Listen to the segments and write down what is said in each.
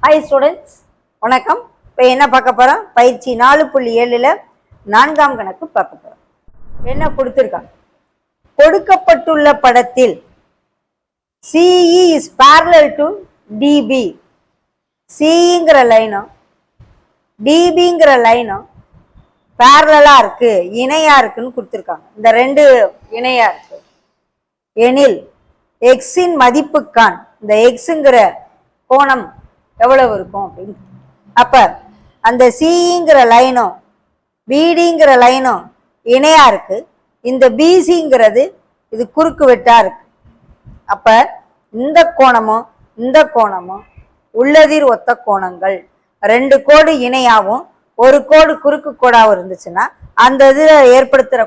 Hi students, வணக்கம். இப்போ என்ன பார்க்க போகிறோம்? பயிற்சி 4.7ல் 4ஆம் கணக்கு பார்க்க போகிறோம். என்ன கொடுத்துருக்காங்க? கொடுக்கப்பட்டுள்ள படத்தில் CE is parallel to DB. CEங்கிற லைனும் DBங்கிற லைனும் பேரலாக இருக்கு, இணையா இருக்குன்னு கொடுத்துருக்காங்க. இந்த ரெண்டு இணையா இருக்கு எனில் எக்ஸின் மதிப்புக்கான் இந்த எக்ஸுங்கிற கோணம் எவ்வளவு இருக்கும் அப்படின்னு. அப்ப அந்த சிங்கிற லைனும் பிடிங்கிற லைனும் இணையா இருக்கு, இந்த பிசிங்கிறது இது குறுக்கு வெட்டா இருக்கு. அப்ப இந்த கோணமும் உள்ளதிர் ஒத்த கோணங்கள். ரெண்டு கோடு இணையாவும் ஒரு கோடு குறுக்கு கோடாவும் இருந்துச்சுன்னா அந்த இதில் ஏற்படுத்துகிற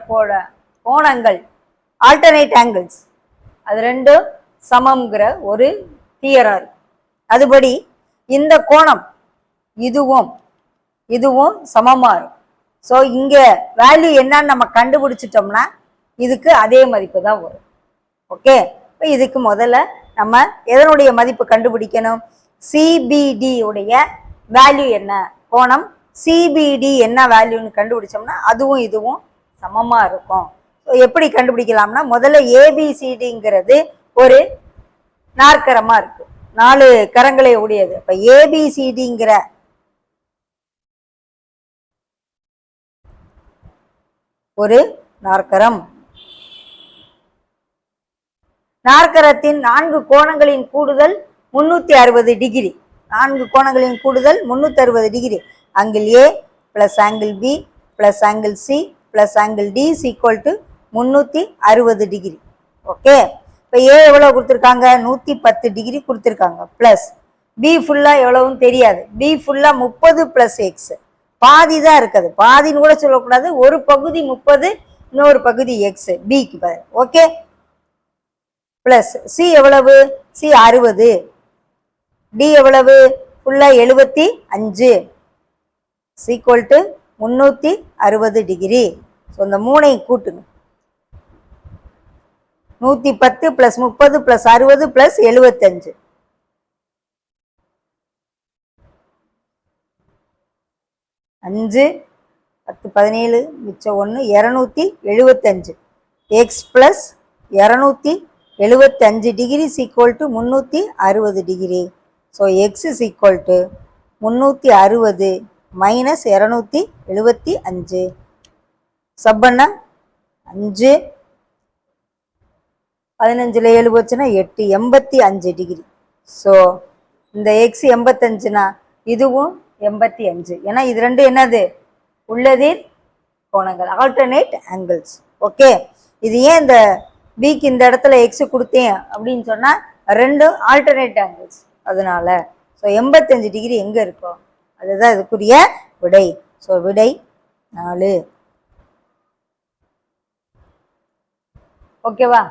கோணங்கள் ஆல்டர்னேட் ஆங்கிள்ஸ், அது ரெண்டும் சமம்ங்கிற ஒரு தியரா இருக்கு. அதுபடி இந்த கோணம் இதுவும் சமமா இருக்கும். ஸோ இங்க வேல்யூ என்னன்னு நம்ம கண்டுபிடிச்சிட்டோம்னா இதுக்கு அதே மதிப்பு தான் வரும். ஓகே, இப்போ இதுக்கு முதல்ல நம்ம எதனுடைய மதிப்பு கண்டுபிடிக்கணும்? சிபிடி உடைய வேல்யூ என்ன, கோணம் சிபிடி என்ன வேல்யூன்னு கண்டுபிடிச்சோம்னா அதுவும் இதுவும் சமமா இருக்கும். எப்படி கண்டுபிடிக்கலாம்னா, முதல்ல ஏபிசிடிங்கிறது ஒரு நாற்கரமா இருக்கு, 4 கரங்களை உடையது. இப்ப ஏபிசிடிங்கிற ஒரு நாற்கரம், நாற்கரத்தின் 4 கோணங்களின் கூடுதல் 360 டிகிரி. 4 கோணங்களின் கூடுதல் 360 degree. Angle A plus angle B plus angle C plus angle D is equal to 360 degree. Okay, இப்போ ஏ எவ்வளோ கொடுத்துருக்காங்க? 110 டிகிரி கொடுத்துருக்காங்க. ப்ளஸ் பி ஃபுல்லாக எவ்வளவுன்னு தெரியாது. பி ஃபுல்லாக 30 + எக்ஸ், பாதி தான் இருக்குது. பாதின்னு கூட சொல்லக்கூடாது, ஒரு பகுதி 30, இன்னொரு பகுதி எக்ஸ் பிக்கு பதில். ஓகே, ப்ளஸ் சி எவ்வளவு? சி 60, டி எவ்வளவு? ஃபுல்லாக 75 ஈக்குவல் டு 360 டிகிரி. ஸோ இந்த 3ஐ கூட்டுங்க. 110 + 30 + 60 + 75. 5 10 17 மிச்சம் 1 275. X plus 275 degree equal to 360 degree. So X is equal to 360 minus 275. Sub பண்ண 5 15ல் 7 போச்சுன்னா 8, 85 டிகிரி. ஸோ இந்த எக்ஸ் 85னா இதுவும் 85. ஏன்னா இது ரெண்டு என்னது? உள்ளதிர் கோணங்கள், ஆல்டர்னேட் ஆங்கிள்ஸ். ஓகே, இது ஏன் இந்த பிக்கு இந்த இடத்துல எக்ஸ் கொடுத்தேன் அப்படின்னு சொன்னா ரெண்டும் ஆல்டர்னேட் ஆங்கிள்ஸ், அதனால. ஸோ 85 டிகிரி எங்க இருக்கும்? அதுதான் இதுக்குரிய விடை. ஸோ விடை 4. ஓகேவா?